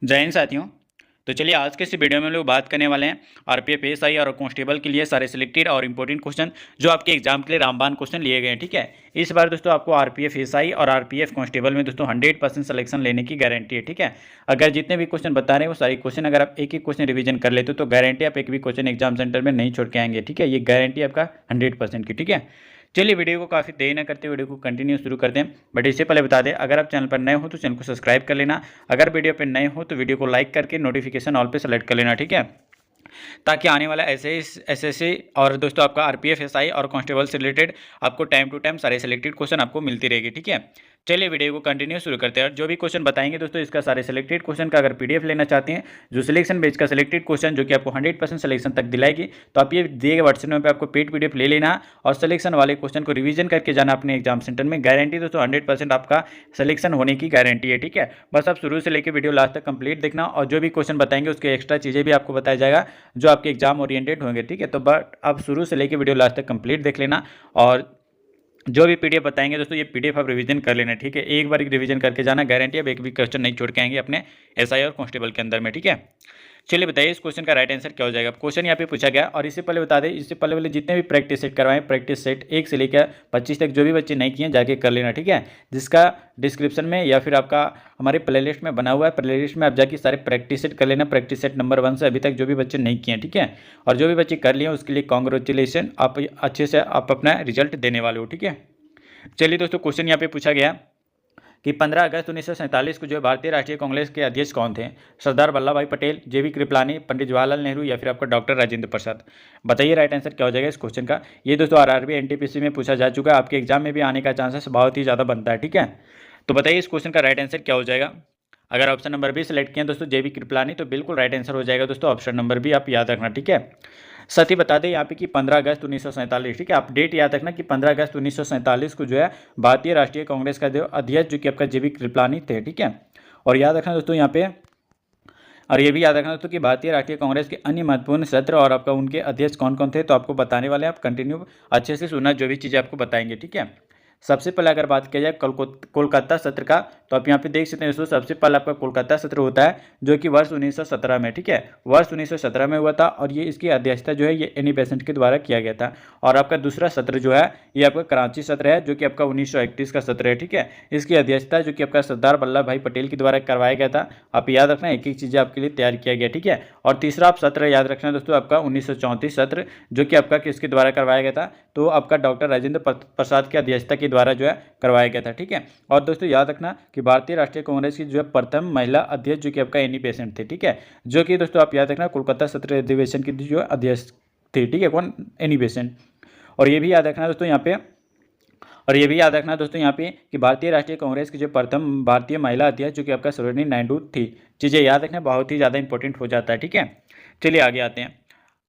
जय हिंद साथियों। तो चलिए आज के इस वीडियो में हम लोग बात करने वाले हैं आरपीएफ एएसआई और कांस्टेबल के लिए सारे सिलेक्टेड और इंपॉर्टेंट क्वेश्चन जो आपके एग्जाम के लिए रामबाण क्वेश्चन लिए गए हैं। ठीक है, इस बार दोस्तों आपको आरपीएफ एएसआई और आरपीएफ कांस्टेबल में दोस्तों 100% सिलेक्शन लेने की गारंटी है। ठीक है, अगर जितने भी क्वेश्चन बता रहे हैं वो सारे क्वेश्चन अगर आप एक एक क्वेश्चन रिवीजन कर लेते हो तो गारंटी आप एक भी क्वेश्चन एग्जाम सेंटर में नहीं छोड़ के आएंगे। ठीक है, ये गारंटी आपका 100% की। ठीक है, चलिए वीडियो को काफ़ी देरी न करते वीडियो को कंटिन्यू शुरू कर दें। बट इससे पहले बता दें, अगर आप चैनल पर नए हो तो चैनल को सब्सक्राइब कर लेना। अगर वीडियो पर नए हो तो वीडियो को लाइक करके नोटिफिकेशन ऑल पे सेलेक्ट कर लेना। ठीक है, ताकि आने वाला एसएससी और दोस्तों आपका आरपीएफ एसआई और कांस्टेबल से रिलेटेड आपको टाइम टू टाइम सारे सिलेक्टेड क्वेश्चन आपको मिलती रहेगी। ठीक है, चलिए वीडियो को कंटिन्यू शुरू करते हैं। और जो भी क्वेश्चन बताएंगे दोस्तों इसका सारे सिलेक्टेड क्वेश्चन का अगर पीडीएफ लेना चाहते हैं, जो सिलेक्शन बेस का सिलेक्टेड क्वेश्चन जो कि आपको 100% सिलेक्शन तक दिलाएगी, तो आप ये दिए गए व्हाट्सएप नंबर पर आपको पेड पीडीएफ ले लेना और सिलेक्शन वाले क्वेश्चन को रिवीजन करके जाना अपने एग्जाम सेंटर में। गारंटी दोस्तों 100% आपका सिलेक्शन होने की गारंटी है। ठीक है, बस आप शुरू से लेकर वीडियो लास्ट तक कंप्लीट देखना और जो भी क्वेश्चन बताएंगे उसके एक्स्ट्रा चीज़ें भी आपको बताया जाएगा जो आपके एग्जाम ओरिएंटेड होंगे। ठीक है, तो बट आप शुरू से लेकर वीडियो लास्ट तक कंप्लीट देख लेना और जो भी पीडीएफ बताएंगे दोस्तों ये पीडीएफ आप रिवीजन कर लेना। ठीक है, एक बार रिवीजन करके जाना, गारंटी अब एक भी क्वेश्चन नहीं छोड़ के आएंगे अपने एसआई और कांस्टेबल के अंदर में। ठीक है, चलिए बताइए इस क्वेश्चन का राइट आंसर क्या हो जाएगा। क्वेश्चन यहाँ पे पूछा गया और इससे पहले बता दें, इससे पहले वाले जितने भी प्रैक्टिस सेट करवाएं, प्रैक्टिस सेट 1 से लेकर 25 तक जो भी बच्चे नहीं किए जाके कर लेना। ठीक है, जिसका डिस्क्रिप्शन में या फिर आपका हमारे प्लेलिस्ट में बना हुआ है, प्लेलिस्ट में आप जाके सारे प्रैक्टिस सेट कर लेना। प्रैक्टिस सेट नंबर 1 से अभी तक जो भी बच्चे नहीं किए। ठीक है, और जो भी बच्चे कर लिए उसके लिए कॉन्ग्रेचुलेसन, आप अच्छे से आप अपना रिजल्ट देने वाले हो। ठीक है, चलिए दोस्तों क्वेश्चन यहाँ पे पूछा गया कि 15 अगस्त 1947 को जो है भारतीय राष्ट्रीय कांग्रेस के अध्यक्ष कौन थे? सरदार वल्लभ भाई पटेल, जेबी कृपलानी, पंडित जवाहरलाल नेहरू या फिर आपका डॉक्टर राजेंद्र प्रसाद। बताइए राइट आंसर क्या हो जाएगा इस क्वेश्चन का। ये दोस्तों आरआरबी एनटीपीसी में पूछा जा चुका है, आपके एग्जाम में भी आने का चांसेस बहुत ही ज़्यादा बनता है। ठीक है, तो बताइए इस क्वेश्चन का राइट आंसर क्या हो जाएगा। अगर ऑप्शन नंबर बी सेलेक्ट किया दोस्तों जेबी कृपलानी, तो बिल्कुल राइट आंसर हो जाएगा दोस्तों ऑप्शन नंबर बी, आप याद रखना। ठीक है, साथ ही बता दें यहाँ पे कि 15 अगस्त 1947। ठीक है, आप डेट याद रखना कि 15 अगस्त 1947 को जो है भारतीय राष्ट्रीय कांग्रेस का जो अध्यक्ष जो कि आपका जेबी कृपलानी थे। ठीक है, और याद रखना दोस्तों यहाँ पे, और ये भी याद रखना दोस्तों कि भारतीय राष्ट्रीय कांग्रेस के अन्य महत्वपूर्ण सत्र और आपका उनके अध्यक्ष कौन कौन थे, तो आपको बताने वाले हैं। आप कंटिन्यू अच्छे से सुनना जो भी चीज़ें आपको बताएंगे। ठीक है, सबसे पहले अगर बात किया जाए कोलकाता सत्र का, तो आप यहाँ पे देख सकते हैं दोस्तों, सबसे पहले आपका कोलकाता सत्र होता है जो कि वर्ष 1917 में। ठीक है, वर्ष 1917 में हुआ था और ये इसकी अध्यक्षता जो है ये एनी बेसेंट के द्वारा किया गया था। और आपका दूसरा सत्र जो है ये आपका कराची सत्र है जो कि आपका 1931 का सत्र है। ठीक है, इसकी अध्यक्षता जो कि आपका सरदार वल्लभ भाई पटेल के द्वारा करवाया गया था। आप याद रखना, एक एक चीज़ें आपके लिए तैयार किया गया। ठीक है, और तीसरा आप सत्र याद रखना दोस्तों आपका 1934 सत्र जो कि आपका किसके द्वारा करवाया गया था, तो आपका डॉक्टर राजेंद्र प्रसाद की अध्यक्षता के द्वारा जो है करवाया गया था। ठीक है, और दोस्तों याद रखना कि भारतीय राष्ट्रीय कांग्रेस की जो है प्रथम महिला अध्यक्ष जो कि आपका एनी बेसेंट थे। ठीक है, जो कि दोस्तों आप याद रखना कोलकाता सत्र अधिवेशन की जो अध्यक्ष थे। ठीक है, कौन? Annie Besant. और ये भी याद रखना दोस्तों यहाँ पे, और ये भी याद रखना दोस्तों यहाँ पे कि भारतीय राष्ट्रीय कांग्रेस की जो प्रथम भारतीय महिला अध्यक्ष जो कि आपका सरोजिनी नायडू थी। चीज़ें याद रखना बहुत ही ज़्यादा इंपॉर्टेंट हो जाता है। ठीक है, चलिए आगे आते हैं।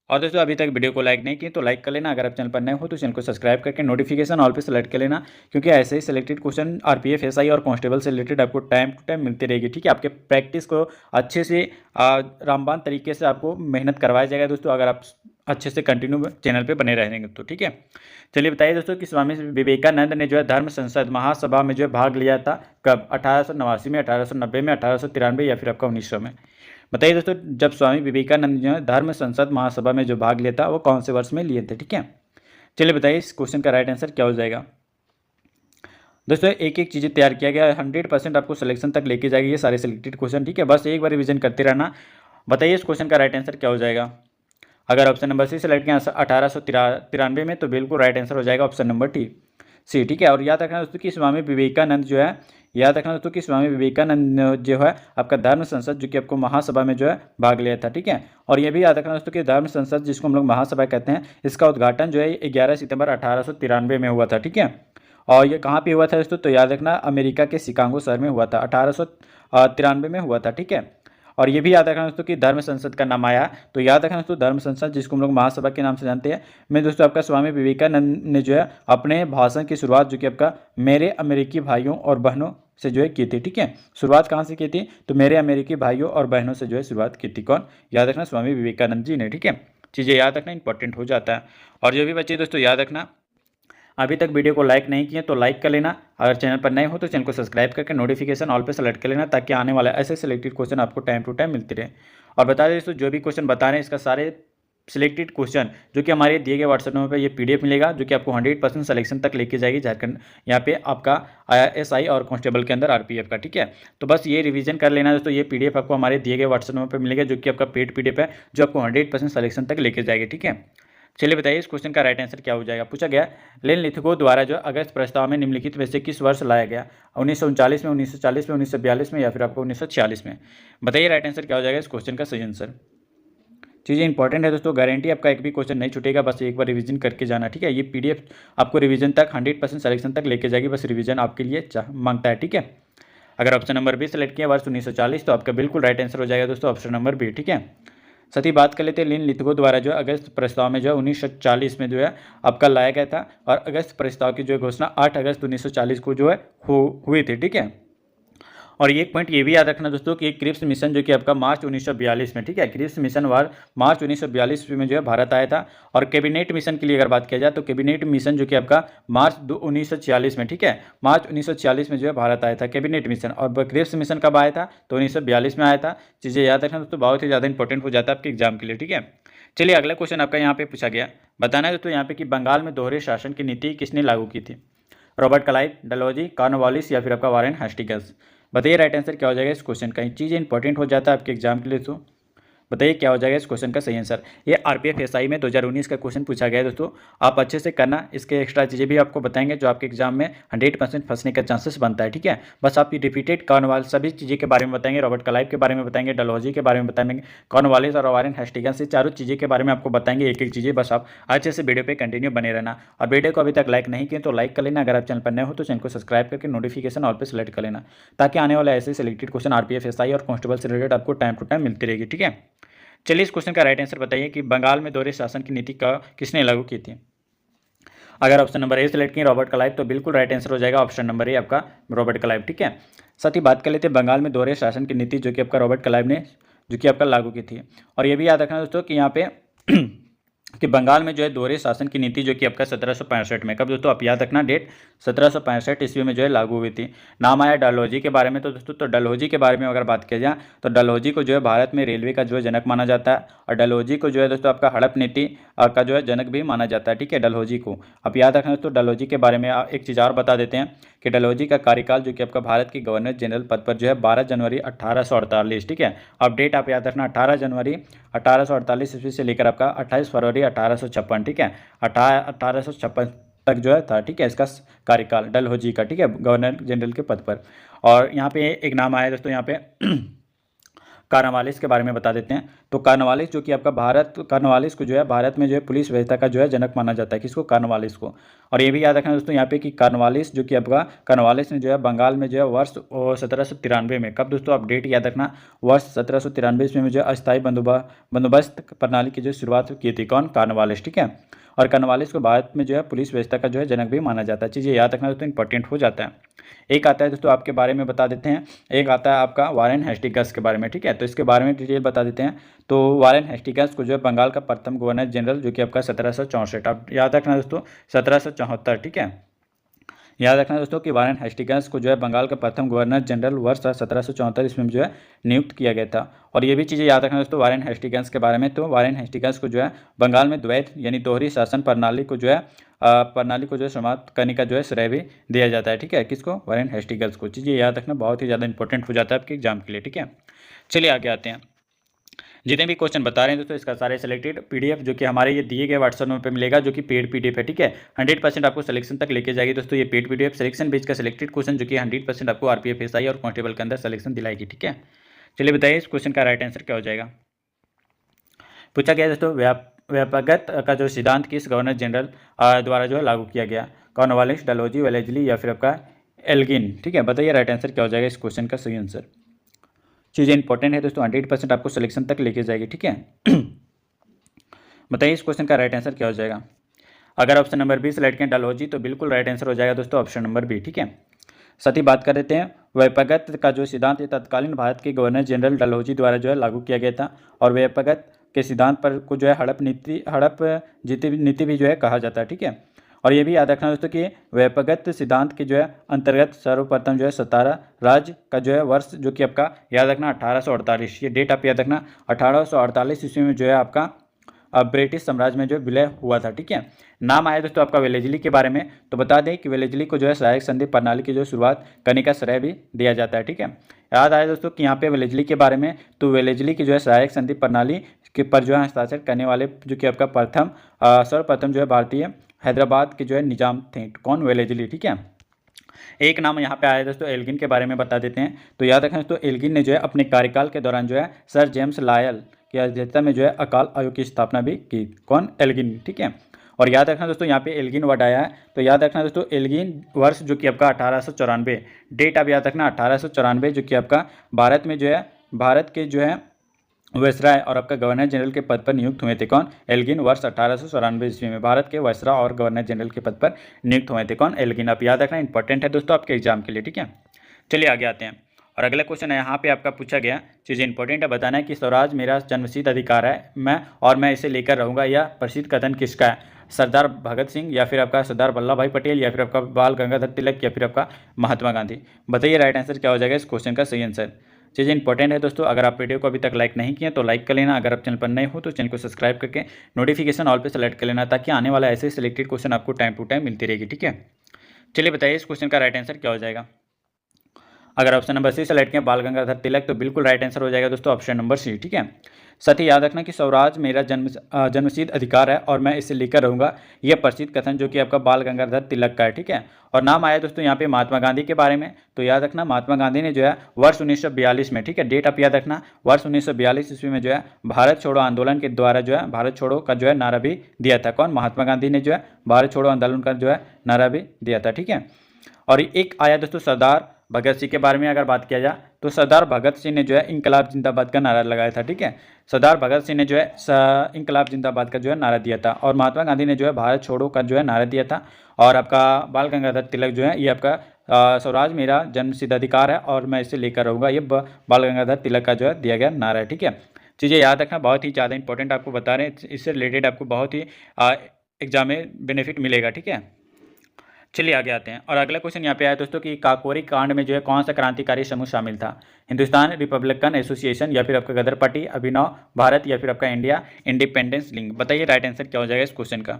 और दोस्तों अभी तक वीडियो को लाइक नहीं किए तो लाइक कर लेना। अगर आप चैनल पर नए हो तो चैनल को सब्सक्राइब करके नोटिफिकेशन ऑल पे सेलेक्ट कर लेना, क्योंकि ऐसे ही सिलेक्टेड क्वेश्चन आरपीएफ एसआई और कांस्टेबल से रिलेटेड आपको टाइम टू टाइम मिलती रहेगी। ठीक है, आपके प्रैक्टिस को अच्छे से रामबान तरीके से आपको मेहनत करवाया जाएगा दोस्तों, अगर आप अच्छे से कंटिन्यू चैनल पर बने रहेंगे तो। ठीक है, चलिए बताइए दोस्तों कि स्वामी विवेकानंद ने जो है धर्म संसद महासभा में जो है भाग लिया था कब? 1889 में, 1890 में, 1893 या फिर आपका 1900 में। बताइए दोस्तों जब स्वामी विवेकानंद जो है धर्म संसद महासभा में जो भाग लिया था वो कौन से वर्ष में लिए थे। ठीक है, चलिए बताइए इस क्वेश्चन का राइट आंसर क्या हो जाएगा। दोस्तों एक एक चीज़ें तैयार किया गया है, 100% आपको सिलेक्शन तक लेके जाएगी ये सारे सिलेक्टेड क्वेश्चन। ठीक है, बस एक बार रिवीजन करते रहना। बताइए इस क्वेश्चन का राइट आंसर क्या हो जाएगा। अगर ऑप्शन नंबर सी सेलेक्ट किया 1893 में, तो बिल्कुल राइट आंसर हो जाएगा ऑप्शन नंबर सी। ठीक है, और याद रखना दोस्तों कि स्वामी विवेकानंद जो है, याद रखना दोस्तों कि स्वामी विवेकानंद जो है आपका धर्म संसद जो कि आपको महासभा में जो है भाग लिया था। ठीक है, और ये भी याद रखना दोस्तों कि धर्म संसद जिसको हम लोग महासभा कहते हैं, इसका उद्घाटन जो है 11 सितंबर 1893 में हुआ था। ठीक है, और ये कहाँ पे हुआ था दोस्तों, तो याद रखना अमेरिका के शिकागो शहर में हुआ था, 1893 में हुआ था। ठीक है, और ये भी याद रखना दोस्तों कि धर्म संसद का नाम आया, तो याद रखना दोस्तों धर्म संसद जिसको हम लोग महासभा के नाम से जानते हैं, मैं दोस्तों आपका स्वामी विवेकानंद ने जो है अपने भाषण की शुरुआत जो कि आपका मेरे अमेरिकी भाइयों और बहनों से जो है की थी। ठीक है, शुरुआत कहाँ से की थी, तो मेरे अमेरिकी भाइयों और बहनों से जो है शुरुआत की थी। कौन? याद रखना स्वामी विवेकानंद जी ने। ठीक है, चीज़ें याद रखना इंपॉर्टेंट हो जाता है। और जो भी बच्चे दोस्तों याद रखना अभी तक वीडियो को लाइक नहीं किए तो लाइक कर लेना। अगर चैनल पर नए हो तो चैनल को सब्सक्राइब करके नोटिफिकेशन ऑल पे सेलेक्ट कर लेना, ताकि आने वाला ऐसे सिलेक्टेड क्वेश्चन आपको टाइम टू टाइम मिलते रहे। और बता दें दोस्तों, जो भी क्वेश्चन बता रहे हैं इसका सारे सिलेक्टेड क्वेश्चन जो कि हमारे दिए गए व्हाट्सएप नंबर पर ये पीडीएफ मिलेगा, जो कि आपको 100% सिलेक्शन तक लेके जाएगी झारखंड यहाँ पे आपका एसआई और कांस्टेबल के अंदर आरपीएफ का। ठीक है, तो बस ये रिवीजन कर लेना दोस्तों। ये पीडीएफ आपको हमारे दिए गए व्हाट्सएप नंबर पर मिलेगा, जो कि आपका पेड पीडीएफ है, जो आपको 100% सिलेक्शन तक लेके जाएगी। ठीक है, चलिए बताइए इस क्वेश्चन का राइट आंसर क्या हो जाएगा। पूछा गया लेन लिथगो द्वारा जो अगस्त प्रस्ताव में निम्नलिखित में से किस वर्ष लाया गया, 1939 में, 1940 में, 1942 में या फिर आपको 1946 में। बताइए राइट आंसर क्या हो जाएगा इस क्वेश्चन का सही आंसर। चीज़ें इंपॉर्टेंट है दोस्तों, गारंटी आपका एक भी क्वेश्चन नहीं छूटेगा, बस एक बार रिवीजन करके जाना। ठीक है, ये पीडीएफ आपको रिवीजन तक 100% सिलेक्शन तक लेके जाएगी, बस रिवीजन आपके लिए मांगता है। ठीक है, अगर ऑप्शन नंबर बी सेलेक्ट किया वर्ष 1940 तो आपका बिल्कुल राइट आंसर हो जाएगा दोस्तों ऑप्शन नंबर बी। ठीक है, साथ ही बात कर लेते हैं लिन लिथगो द्वारा जो अगस्त प्रस्ताव में जो 1940 में जो है आपका लाया गया था, और अगस्त प्रस्ताव की जो घोषणा 8 अगस्त 1940 को जो है हुई थी। ठीक है, और एक पॉइंट ये भी याद रखना दोस्तों कि क्रिप्स मिशन जो कि आपका मार्च 1942 में, ठीक है, क्रिप्स मिशन मार्च 1942 में जो है भारत आया था। और कैबिनेट मिशन के लिए अगर बात किया जाए तो कैबिनेट मिशन जो कि आपका मार्च 1946 में, ठीक है, मार्च 1946 में जो है भारत आया था कैबिनेट मिशन। और क्रिप्स मिशन कब आया था तो 1942 में आया था। चीज़ें याद रखना दोस्तों, बहुत ही ज़्यादा इंपॉर्टेंट हो जाता है आपके एग्जाम के लिए। ठीक है, चलिए अगला क्वेश्चन आपका यहाँ पे पूछा गया, बताना है दोस्तों यहाँ पे कि बंगाल में दोहरे शासन की नीति किसने लागू की थी। रॉबर्ट क्लाइव, डलहौजी, कॉर्नवालिस या फिर आपका वारेन हेस्टिंग्स। बताइए राइट आंसर क्या हो जाएगा इस क्वेश्चन का। चीज़ें इंपॉर्टेंट हो जाता है आपके एग्जाम के लिए, तो बताइए क्या हो जाएगा इस क्वेश्चन का सही आंसर। ये आरपीएफ एसआई में 2019 का क्वेश्चन पूछा गया है दोस्तों, आप अच्छे से करना। इसके एक्स्ट्रा चीज़ें भी आपको बताएंगे जो आपके एग्जाम में 100% फंसने का चांसेस बनता है। ठीक है, बस आपकी रिपीटेड कॉर्नवालिस सभी चीज़ें के बारे में बताएंगे, रॉबर्ट क्लाइव के बारे में बताएंगे, डलहौजी के बारे में बताएंगे, कॉर्नवालिस और वारेन हेस्टिंग्स, ये चारों चीज़ें के बारे में आपको बताएंगे एक एक चीज़ें। बस आप अच्छे से वीडियो पर कंटिन्यू बने रहना, और वीडियो को अभी तक लाइक नहीं किए तो लाइक कर लेना। अगर आप चैनल पर नए हो तो चैनल को सब्सक्राइब करके नोटिफिकेशन ऑल पर सेलेक्ट कर लेना, ताकि आने वाले ऐसे सिलेक्टेड क्वेश्चन आरपीएफ एसआई और कांस्टेबल से रिलेटेड आपको टाइम टू टाइम मिलती रहेगी। ठीक है, चलिए इस क्वेश्चन का राइट आंसर बताइए कि बंगाल में दोहरे शासन की नीति का किसने लागू की थी। अगर ऑप्शन नंबर ए सेलेक्ट किए रॉबर्ट क्लाइव तो बिल्कुल राइट आंसर हो जाएगा ऑप्शन नंबर ए आपका रॉबर्ट क्लाइव। ठीक है, साथ ही बात कर लेते हैं बंगाल में दोहरे शासन की नीति जो कि आपका रॉबर्ट क्लाइव ने जो कि आपका लागू की थी। और ये भी याद रखना दोस्तों कि यहाँ पे कि बंगाल में जो है दोहरे शासन की नीति जो कि आपका 1765 में, कब दोस्तों आप याद रखना डेट, 1765 ईस्वी में जो है लागू हुई थी। नाम आया डलहौजी के बारे में, तो दोस्तों तो डलहौजी के बारे में अगर बात किया जाए तो डलहौजी को जो है भारत में रेलवे का जो है जनक माना जाता है, और डलहौजी को जो है दोस्तों आपका हड़प नीति का जो है जनक भी माना जाता है। ठीक है, डलहौजी को आप याद रखना दोस्तों। डलहौजी के बारे में एक चीज़ और बता देते हैं कि डलहौजी का कार्यकाल जो कि आपका भारत के गवर्नर जनरल पद पर जो है 12 जनवरी 1848। ठीक है, अब डेट आप याद रखना 18 जनवरी 1848 ईस्वी से लेकर आपका 28 फरवरी 1856। ठीक है, 1856 तक जो है था। ठीक है, इसका कार्यकाल डलहौजी का, ठीक है, गवर्नर जनरल के पद पर। और यहाँ पे एक नाम आया दोस्तों यहाँ पे कॉर्नवालिस के बारे में बता देते हैं। तो कॉर्नवालिस जो कि आपका कॉर्नवालिस को जो है भारत में जो है पुलिस व्यवस्था का जो है जनक माना जाता है, किसको, कॉर्नवालिस को। और ये भी याद रखना दोस्तों यहाँ पे कि कॉर्नवालिस जो कि आपका कॉर्नवालिस ने जो है बंगाल में जो है वर्ष 1793 में, कब दोस्तों आप डेट याद रखना, वर्ष 1793 में जो है अस्थायी बंदोबस्त प्रणाली की जो शुरुआत की थी, कौन, कॉर्नवालिस। ठीक है, और कॉर्नवालिस को भारत में जो है पुलिस व्यवस्था का जो है जनक भी माना जाता है। चीज़ें याद रखना दोस्तों इंपॉर्टेंट हो जाता है। एक आता है दोस्तों आपके बारे में बता देते हैं, एक आता है आपका वारेन हेस्टिंग्स के बारे में। ठीक है, तो इसके बारे में डिटेल बता देते हैं। तो वारेन हेस्टिंग्स को जो है बंगाल का प्रथम गवर्नर जनरल जो कि आपका 1764, आप याद रखना दोस्तों 1774। ठीक है, याद रखना दोस्तों कि वारेन हेस्टिंग्स को जो है बंगाल का प्रथम गवर्नर जनरल वर्ष 1774 ईस्वी में जो है नियुक्त किया गया था। और ये भी चीज़ें याद रखना दोस्तों वारेन हेस्टिंग्स के बारे में। तो वारेन हेस्टिंग्स को जो है बंगाल में द्वैत यानी दोहरी शासन प्रणाली को जो है समाप्त करने का जो है श्रेय भी दिया जाता है। ठीक है, किसको, वारेन हेस्टिंग्स को। चीज़ें याद रखना बहुत ही ज़्यादा इंपॉर्टेंट हो जाता है आपके एग्जाम के लिए। ठीक है, चलिए आगे आते हैं। जितने भी क्वेश्चन बता रहे हैं दोस्तों इसका सारे सिलेक्टेड पीडीएफ जो कि हमारे ये दिए गए व्हाट्सएप नंबर पे मिलेगा, जो कि पेड पीडीएफ है। ठीक है, 100% आपको सिलेक्शन तक लेके जाएगी दोस्तों ये पेड पीडीएफ, सिलेक्शन बेस का सिलेक्टेड क्वेश्चन जो कि 100% आपको आरपीएफ एसआई और कांस्टेबल के अंदर सिलेक्शन दिलाएगी। ठीक है, चलिए बताइए इस क्वेश्चन का राइट आंसर क्या हो जाएगा। पूछा गया दोस्तों व्यापकत का जो सिद्धांत किस गवर्नर जनरल द्वारा जो है लागू किया गया, कॉर्नवालिस, डलहौजी, वेलेस्ली या फिर आपका एल्गिन। ठीक है, बताइए राइट आंसर क्या हो जाएगा इस क्वेश्चन का सही आंसर। चीज़ें इंपॉर्टेंट है दोस्तों, 100% आपको सिलेक्शन तक लेके जाएगी। ठीक है, बताइए इस क्वेश्चन का राइट आंसर क्या हो जाएगा। अगर ऑप्शन नंबर बी सेलेक्ट करें डलहौजी तो बिल्कुल राइट आंसर हो जाएगा दोस्तों ऑप्शन नंबर बी। ठीक है, साथ ही बात कर देते हैं व्यापकत का जो सिद्धांत है तत्कालीन भारत के गवर्नर जनरल डलहौजी द्वारा जो है लागू किया गया था। और व्यापकत के सिद्धांत पर को जो है हड़प नीति भी जो है कहा जाता है। ठीक है, और ये भी याद रखना दोस्तों कि व्यापकगत सिद्धांत के जो है अंतर्गत सर्वप्रथम जो है सतारा राज्य का जो है वर्ष जो कि आपका याद रखना 1848, ये डेट आप याद रखना 1848 ईस्वी में जो है आपका ब्रिटिश साम्राज्य में जो विलय हुआ था। ठीक है, नाम आया दोस्तों आपका वेलेजली के बारे में, तो बता दें कि वेलेजली को जो है सहायक संधि प्रणाली की जो शुरुआत करने का श्रेय भी दिया जाता है। ठीक है, याद आया दोस्तों कि यहाँ पे वेलेजली के बारे में, तो वेलेजली की जो है सहायक संधि प्रणाली के पर जो है हस्ताक्षर करने वाले जो कि आपका सर्वप्रथम जो है भारतीय हैदराबाद के जो है निजाम थे, कौन? वेलेजली। ठीक है, एक नाम यहाँ पे आया दोस्तों एल्गिन के बारे में बता देते हैं। तो याद रखें दोस्तों एल्गिन ने जो है अपने कार्यकाल के दौरान जो है सर जेम्स लायल की अध्यक्षता में जो है अकाल आयोग की स्थापना भी की, कौन? एल्गिन। ठीक है, और याद रखना दोस्तों यहाँ पे एल्गिन वर्ड आया है, तो याद रखना दोस्तों एल्गिन वर्ष जो कि आपका 1894, डेट आप याद रखना 1894, जो कि आपका भारत में जो है भारत के जो है वायसराय और आपका गवर्नर जनरल के पद पर नियुक्त हुए थे, कौन? एल्गिन वर्ष 1894 ईस्वी में भारत के वायसराय और गवर्नर जनरल के पद पर नियुक्त हुए थे, कौन? एल्गिन। आप याद रखना, इंपॉर्टेंट है दोस्तों आपके एग्जाम के लिए। ठीक है, चलिए आगे आते हैं और अगला क्वेश्चन है यहाँ पे आपका पूछा गया चीज़ इंपॉर्टेंट है, बताना है कि स्वराज मेरा जन्मसिद्ध अधिकार है मैं इसे लेकर रहूँगा, यह प्रसिद्ध कथन किसका है? सरदार भगत सिंह, या फिर आपका सरदार वल्लभ भाई पटेल, या फिर आपका बाल गंगाधर तिलक, या फिर आपका महात्मा गांधी। बताइए राइट आंसर क्या हो जाएगा इस क्वेश्चन का सही आंसर। चीज़ें इंपॉर्टेंट है दोस्तों, अगर आप वीडियो को अभी तक लाइक नहीं किए तो लाइक कर लेना, अगर आप चैनल पर नए हो तो चैनल को सब्सक्राइब करके नोटिफिकेशन ऑल पे सेलेक्ट कर लेना, ताकि आने वाला ऐसे सिलेक्टेड क्वेश्चन आपको टाइम टू टाइम मिलती रहेगी। ठीक है, चलिए बताइए इस क्वेश्चन का राइट आंसर क्या हो जाएगा। अगर ऑप्शन नंबर सी सेलेक्ट किया बाल गंगाधर तिलक, तो बिल्कुल राइट आंसर हो जाएगा दोस्तों ऑप्शन नंबर सी। ठीक है, साथ ही याद रखना कि स्वराज मेरा जन्मसिद्ध अधिकार है और मैं इसे लेकर रहूँगा, यह प्रसिद्ध कथन जो कि आपका बाल गंगाधर तिलक का है। ठीक है, और नाम आया दोस्तों यहाँ पे महात्मा गांधी के बारे में, तो याद रखना महात्मा गांधी ने जो है वर्ष 1942 में, ठीक है डेट आप याद रखना, वर्ष 1942 ईस्वी में जो है भारत छोड़ो आंदोलन के द्वारा जो है भारत छोड़ो का जो है नारा भी दिया था, कौन? महात्मा गांधी ने जो है भारत छोड़ो आंदोलन का जो है नारा भी दिया था। ठीक है, और एक आया दोस्तों सरदार भगत सिंह के बारे में अगर बात किया जाए, तो सरदार भगत सिंह ने जो है इंकलाब जिंदाबाद का नारा लगाया था। ठीक है, सरदार भगत सिंह ने जो है इंकलाब जिंदाबाद का जो है नारा दिया था, और महात्मा गांधी ने जो है भारत छोड़ो का जो है नारा दिया था, और आपका बाल गंगाधर तिलक जो है ये आपका स्वराज मेरा जन्मसिद्ध अधिकार है और मैं इसे लेकर रहूँगा, ये बाल गंगाधर तिलक का जो है दिया गया नारा है। ठीक है, चीज़ें याद रखना, बहुत ही ज़्यादा इंपॉर्टेंट आपको बता रहे हैं, इससे रिलेटेड आपको बहुत ही एग्जाम में बेनिफिट मिलेगा। ठीक है, चलिए आगे आते हैं और अगला क्वेश्चन यहाँ पे आया दोस्तों कि काकोरी कांड में जो है कौन सा क्रांतिकारी समूह शामिल था? हिंदुस्तान रिपब्लिकन एसोसिएशन, या फिर आपका गदर पार्टी, अभिनव भारत, या फिर आपका इंडिया इंडिपेंडेंस लिंक। बताइए राइट आंसर क्या हो जाएगा इस क्वेश्चन का।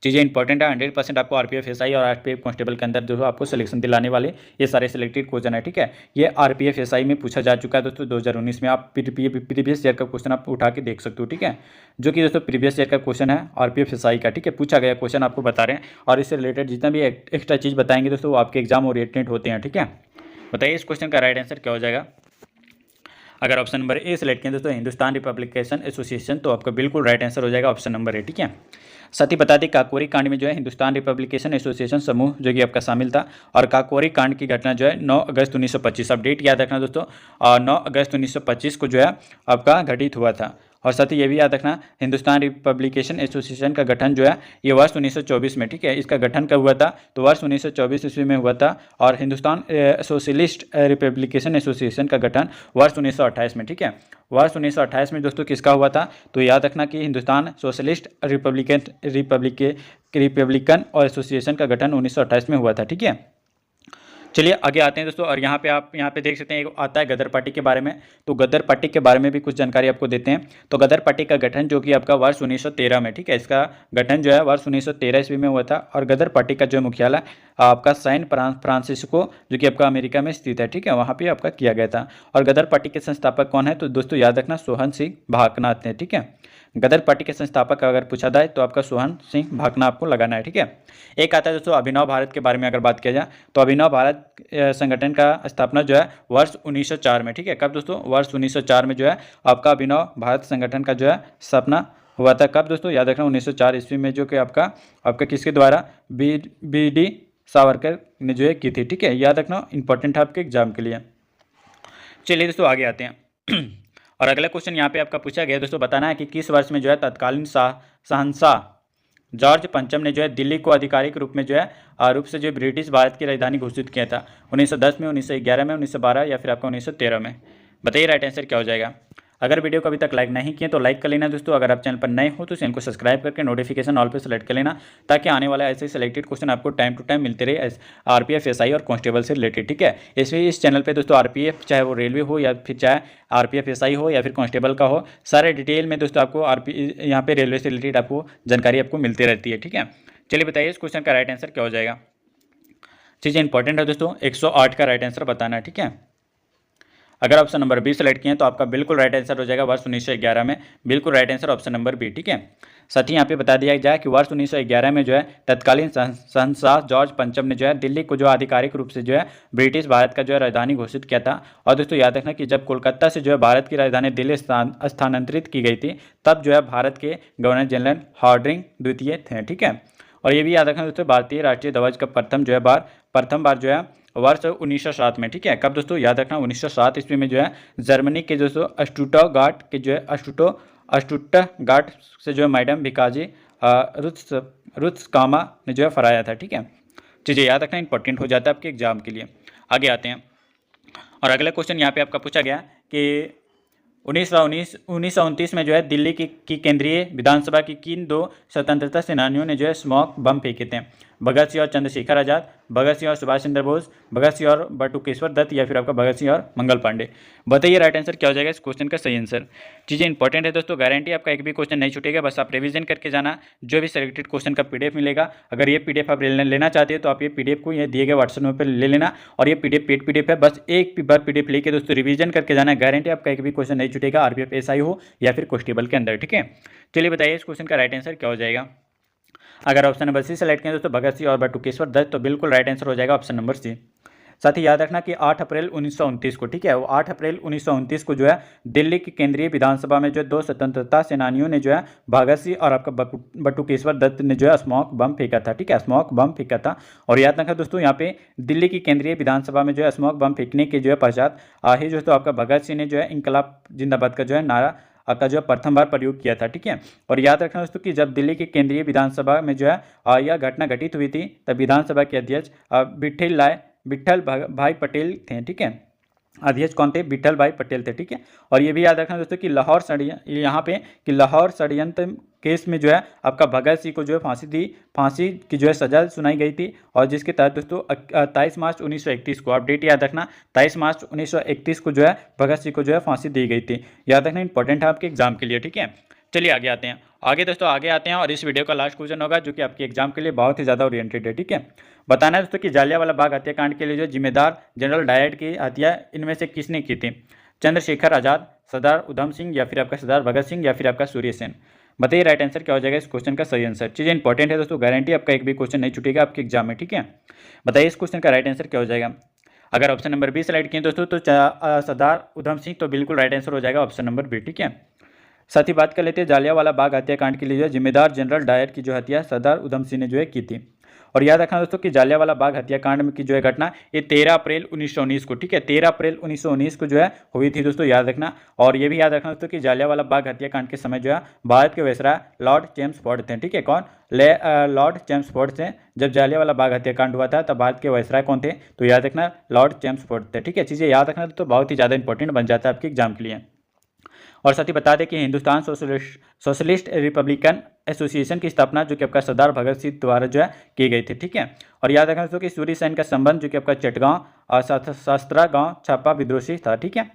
चीज़ें इंपॉर्टेंट है, 100% आपको आरपीएफ एसआई और आरपीएफ कांस्टेबल के अंदर जो है आपको सिलेक्शन दिलाने वाले ये सारे सिलेक्टेड क्वेश्चन है। ठीक है, ये आरपीएफ एसआई में पूछा जा चुका है दोस्तों 2019 में, आप प्रीवियस ईयर का क्वेश्चन आप उठा के देख सकते हो। ठीक है, जो कि दोस्तों प्रीवियस ईयर का क्वेश्चन है आरपीएफ एसआई का। ठीक है, पूछा गया क्वेश्चन आपको बता रहे हैं, और इससे रिलेटेड जितना भी एक्स्ट्रा चीज़ बताएंगे दोस्तों वो आपके एग्जाम ओरिएंटेड होते हैं। ठीक है, बताइए इस क्वेश्चन का राइट आंसर क्या हो जाएगा। अगर ऑप्शन नंबर ए सेलेक्ट किया दोस्तों हिंदुस्तान रिपब्लिकेशन एसोसिएशन, तो आपका बिल्कुल राइट आंसर हो जाएगा ऑप्शन नंबर ए। ठीक है, साथ ही बता दें काकोरी कांड में जो है हिंदुस्तान रिपब्लिकेशन एसोसिएशन समूह जो कि आपका शामिल था, और काकोरी कांड की घटना जो है 9 अगस्त 1925, अब डेट याद रखना दोस्तों, 9 अगस्त 1925 को जो है आपका घटित हुआ था। और साथ ही ये भी याद रखना हिंदुस्तान रिपब्लिकेशन एसोसिएशन का गठन जो है ये वर्ष 1924 में, ठीक है, इसका गठन कब हुआ था? तो वर्ष 1924 ईस्वी में हुआ था, और हिंदुस्तान सोशलिस्ट रिपब्लिकेशन एसोसिएशन का गठन वर्ष 1928 में। ठीक है, वर्ष 1928 में दोस्तों किसका हुआ था? तो याद रखना कि हिंदुस्तान सोशलिस्ट रिपब्लिकन और एसोसिएशन का गठन 1928 में हुआ था। ठीक है, चलिए आगे आते हैं दोस्तों, और यहाँ पे आप देख सकते हैं एक आता है गदर पार्टी के बारे में, तो गदर पार्टी के बारे में भी कुछ जानकारी आपको देते हैं। तो गदर पार्टी का गठन जो कि आपका वर्ष 1913 में, ठीक है, इसका गठन जो है वर्ष 1913 ईस्वी में हुआ था, और गदर पार्टी का जो मुख्यालय आपका सैन फ्रांसिस्को जो कि आपका अमेरिका में स्थित है। ठीक है, वहाँ पर आपका किया गया था। और गदर पार्टी के संस्थापक कौन है? तो दोस्तों याद रखना सोहन सिंह भाकनाथ है। ठीक है, गदर पार्टी के संस्थापक अगर पूछा जाए तो आपका सोहन सिंह भाकना आपको लगाना है। ठीक है, एक आता है दोस्तों अभिनव भारत के बारे में अगर बात किया जाए, तो अभिनव भारत संगठन का स्थापना जो है वर्ष 1904 में। ठीक है, कब दोस्तों? वर्ष 1904 में जो है आपका अभिनव भारत संगठन का जो है स्थापना हुआ था। कब दोस्तों? याद रखना 1904 ईस्वी में, जो कि आपका किसके द्वारा बी.डी. सावरकर ने जो है की थी। ठीक है, याद रखना, इंपॉर्टेंट है आपके एग्जाम के लिए। चलिए दोस्तों आगे आते हैं और अगला क्वेश्चन यहाँ पे आपका पूछा गया दोस्तों, बताना है कि किस वर्ष में जो है तत्कालीन शहंशाह जॉर्ज पंचम ने जो है दिल्ली को आधिकारिक रूप में जो है रूप से जो ब्रिटिश भारत की राजधानी घोषित किया था? 1910 में, 1911 में, 1912 या फिर आपका 1913 में? बताइए राइट आंसर क्या हो जाएगा। अगर वीडियो को अभी तक लाइक नहीं किए तो लाइक कर लेना दोस्तों। अगर आप चैनल पर नए हो तो चैनल को सब्सक्राइब करके नोटिफिकेशन ऑल पे सेलेक्ट कर लेना, ताकि आने वाला ऐसे सिलेक्टेड क्वेश्चन आपको टाइम टू टाइम मिलते रहे आरपीएफ, एसआई और कांस्टेबल से रिलेटेड, ठीक है। इसलिए इस चैनल पे दोस्तों आरपीएफ चाहे वो रेलवे हो या फिर चाहे आरपीएफ एसआई हो या फिर कांस्टेबल का हो, सारे डिटेल में दोस्तों आपको यहाँ पे रेलवे से रिलेटेड आपको जानकारी आपको मिलती रहती है, ठीक है। चलिए बताइए इस क्वेश्चन का राइट आंसर क्या हो जाएगा। चीज़ें इंपॉर्टेंट है दोस्तों, 108 का राइट आंसर बताना है, ठीक है। अगर ऑप्शन नंबर बी सेलेक्ट किए तो आपका बिल्कुल राइट आंसर हो जाएगा वर्ष 1911 में, बिल्कुल right answer option number B, ठीक है। साथ ही यहाँ पे बता दिया जाए कि वर्ष 1911 में जो है तत्कालीन शहंशाह जॉर्ज पंचम ने जो है दिल्ली को जो आधिकारिक रूप से जो है ब्रिटिश भारत का जो है राजधानी घोषित किया था। और दोस्तों याद रखना कि जब कोलकाता से जो है भारत की राजधानी दिल्ली स्थानांतरित की गई थी, तब जो है भारत के गवर्नर जनरल हार्डिंग द्वितीय थे, ठीक है। और ये भी याद रखना दोस्तों, भारतीय राष्ट्रीय ध्वज का प्रथम बार जो है वर्ष 1907 में, ठीक है। कब दोस्तों, याद रखना 1907 ईस्वी में जो है जर्मनी के दोस्तों स्टुटगार्ट के जो है स्टुटगार्ट से जो है मैडम भिकाजी रुत्सकामा ने जो है फहराया था, ठीक है। चीज़ें याद रखना इंपॉर्टेंट हो जाता है आपके एग्जाम के लिए। आगे आते हैं और अगला क्वेश्चन यहाँ पे आपका पूछा गया कि 1929 में जो है दिल्ली की केंद्रीय विधानसभा की किन दो स्वतंत्रता सेनानियों ने जो है स्मोक बम फेंके थे। भगत सिंह और चंद्रशेखर आजाद, भगत सिंह और सुभाष चंद्र बोस, भगत सिंह और बटुकेश्वर दत्त, या फिर आपका भगत सिंह और मंगल पांडे। बताइए राइट आंसर क्या हो जाएगा इस क्वेश्चन का सही आंसर। चीज़ें इंपॉर्टेंट है दोस्तों, गारंटी आपका एक भी क्वेश्चन नहीं छूटेगा, बस आप रिवीजन करके जाना। जो भी सिलेक्टेड क्वेश्चन का पीडीएफ मिलेगा, अगर ये पीडीएफ आप लेना चाहते हैं तो आप ये पीडीएफ को ये दिए गए व्हाट्सएप नंबर पर ले लेना। और ये पीडीएफ पेड पीडीएफ है, बस एक बार पीडीएफ लेके दोस्तों रिवीजन करके जाना, गारंटी आपका एक भी क्वेश्चन नहीं छूटेगा, आरपीएफ एसआई हो या फिर कांस्टेबल के अंदर, ठीक है। चलिए बताइए इस क्वेश्चन का राइट आंसर क्या हो जाएगा। अगर ऑप्शन नंबर सी सेलेक्ट करें दोस्तों भगत सिंह और बटुकेश्वर दत्त, तो बिल्कुल राइट आंसर हो जाएगा ऑप्शन नंबर सी। साथ ही याद रखना कि 8 अप्रैल 1929 को, ठीक है, वो 8 अप्रैल 1929 को जो है दिल्ली की केंद्रीय विधानसभा में जो दो स्वतंत्रता सेनानियों ने जो है भगत सिंह और आपका बटुकेश्वर दत्त ने जो है स्मोक बम फेंका था, ठीक है, स्मोक बम फेंका था। और याद रखना दोस्तों यहाँ पे दिल्ली की केंद्रीय विधानसभा में जो है स्मोक बम फेंकने के जो है पश्चात ही दोस्तों आपका भगत सिंह ने जो है इंकलाब जिंदाबाद का जो है नारा का जो प्रथम बार प्रयोग किया था, ठीक है। और याद रखना दोस्तों कि जब दिल्ली की केंद्रीय विधानसभा में जो है यह घटना घटित हुई थी, तब विधानसभा के अध्यक्ष विट्ठल भाई पटेल थे, ठीक है। अध्यक्ष कौन थे? विट्ठल भाई पटेल थे, ठीक है। और ये भी याद रखना दोस्तों कि लाहौर षड्यंत्र केस में जो है आपका भगत सिंह को जो है फांसी की जो है सजा सुनाई गई थी, और जिसके तहत दोस्तों 23 मार्च 1931 को, आप डेट याद रखना, 23 मार्च 1931 को जो है भगत सिंह को जो है फांसी दी गई थी। याद रखना इंपॉर्टेंट है आपके एग्जाम के लिए, ठीक है। चलिए आगे आते हैं और इस वीडियो का लास्ट क्वेश्चन होगा जो कि आपके एग्जाम के लिए बहुत ही ज़्यादा ओरिएंटेड है, ठीक है। बताना है दोस्तों कि जालियांवाला बाग हत्याकांड के लिए जो जिम्मेदार जनरल डायर की हत्या इनमें से किसने की थी? चंद्रशेखर आजाद, सरदार उधम सिंह, या फिर आपका सरदार भगत सिंह, या फिर आपका सूर्य सेन। बताइए राइट आंसर क्या हो जाएगा इस क्वेश्चन का सही आंसर। चीज़ें इंपॉर्टेंट है दोस्तों, गारंटी आपका एक भी क्वेश्चन नहीं छूटेगा आपके एग्जाम में, ठीक है। बताइए इस क्वेश्चन का राइट आंसर क्या हो जाएगा। अगर ऑप्शन नंबर बी सेलेक्ट किए दोस्तों तो सरदार उधम सिंह, तो बिल्कुल राइट आंसर हो जाएगा ऑप्शन नंबर बी, ठीक है। साथ ही बात कर लेते हैं जालियांवाला बाग हत्याकांड के लिए जो जिम्मेदार जनरल डायर की जो हत्या सरदार उधम सिंह ने जो है की थी। और याद रखना दोस्तों कि जालियांवाला बाग हत्याकांड में की जो है घटना ये 13 अप्रैल 1919 को, ठीक है, 13 अप्रैल 1919 को जो है हुई थी दोस्तों, याद रखना। और ये भी याद रखना दोस्तों कि जालियांवाला बाग हत्याकांड के समय जो है भारत के वायसराय लॉर्ड चेम्सफोर्ड थे, ठीक है। कौन? लॉर्ड चेम्सफोर्ड थे। जब जालियांवाला बाग हत्याकांड हुआ था तब भारत के वायसराय कौन थे? तो याद रखना लॉर्ड चेम्सफोर्ड थे, ठीक है। चीज़ें याद रखना तो बहुत ही ज़्यादा इंपॉर्टेंट बन जाता है आपके एग्जाम के लिए। और साथ ही बता दें कि हिंदुस्तान सोशलिस्ट रिपब्लिकन एसोसिएशन की स्थापना जो कि आपका सरदार भगत सिंह द्वारा जो है की गई थी, ठीक है। और याद रखना दोस्तों कि सूर्य सेन का संबंध जो कि आपका चटगांव और शास्त्रा गांव छापा विद्रोह से था, ठीक है।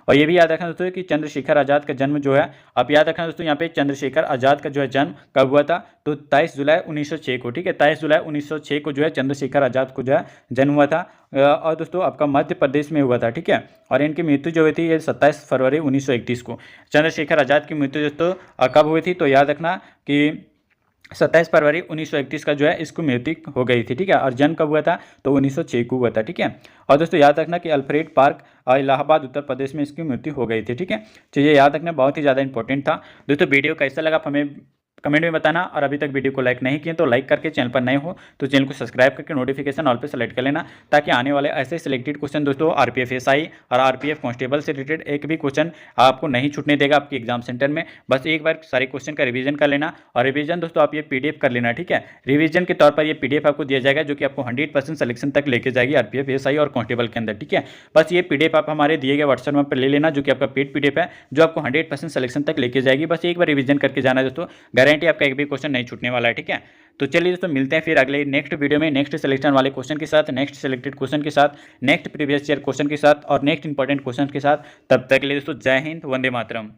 और ये भी याद रखना दोस्तों कि चंद्रशेखर आजाद का जन्म जो है, आप याद रखना दोस्तों यहाँ पे चंद्रशेखर आजाद का जो है जन्म कब हुआ था? तो 23 जुलाई 1906 को, ठीक है, 23 जुलाई 1906 को जो है चंद्रशेखर आजाद को जो है जन्म हुआ था। और दोस्तों आपका मध्य प्रदेश में हुआ था, ठीक है। और इनकी मृत्यु जो हुई थी ये 27 फरवरी 1931 को। चंद्रशेखर आजाद की मृत्यु दोस्तों कब हुई थी? तो याद रखना कि 27 फरवरी 1931 का जो है इसको मृत्यु हो गई थी, ठीक है। और जन्म कब हुआ था? तो 1906 को हुआ था, ठीक है। और दोस्तों याद रखना कि अल्फ्रेड पार्क इलाहाबाद उत्तर प्रदेश में इसकी मृत्यु हो गई थी, ठीक है। चीज़ें याद रखना बहुत ही ज़्यादा इंपॉर्टेंट था दोस्तों। वीडियो कैसा लगा हमें कमेंट में बताना। और अभी तक वीडियो को लाइक नहीं किए तो लाइक करके, चैनल पर नए हो तो चैनल को सब्सक्राइब करके नोटिफिकेशन ऑल पे सेलेक्ट कर लेना, ताकि आने वाले ऐसे सिलेक्टेड क्वेश्चन दोस्तों आरपीएफ एसआई और आरपीएफ कांस्टेबल से रिलेटेड एक भी क्वेश्चन आपको नहीं छूटने देगा आपके एग्जाम सेंटर में। बस एक बार सारे क्वेश्चन का रिवीजन कर लेना, और रिवीजन दोस्तों आप ये पीडीएफ कर लेना, ठीक है। रिवीजन के तौर पर ये पीडीएफ आपको दिया जाएगा, जो कि आपको 100% सिलेक्शन तक लेके जाएगी आरपीएफ एसआई और कांस्टेबल के अंदर, ठीक है। बस ये पीडीएफ आप हमारे दिए गए व्हाट्सएप नंबर पर ले लेना, जो कि आपका पेड पीडीएफ है, जो आपको 100% सिलेक्शन तक लेके जाएगी। बस एक बार रिवीजन करके जाना दोस्तों, गारंटी आपका एक भी क्वेश्चन नहीं छूटने वाला है, ठीक है। तो चलिए दोस्तों, मिलते हैं फिर अगले नेक्स्ट वीडियो में नेक्स्ट सिलेक्शन वाले क्वेश्चन के साथ, नेक्स्ट सिलेक्टेड क्वेश्चन के साथ, नेक्स्ट प्रीवियस ईयर क्वेश्चन के साथ और नेक्स्ट इंपॉर्टेंट क्वेश्चन के साथ। तब तक के लिए दोस्तों जय हिंद, वंदे मातरम।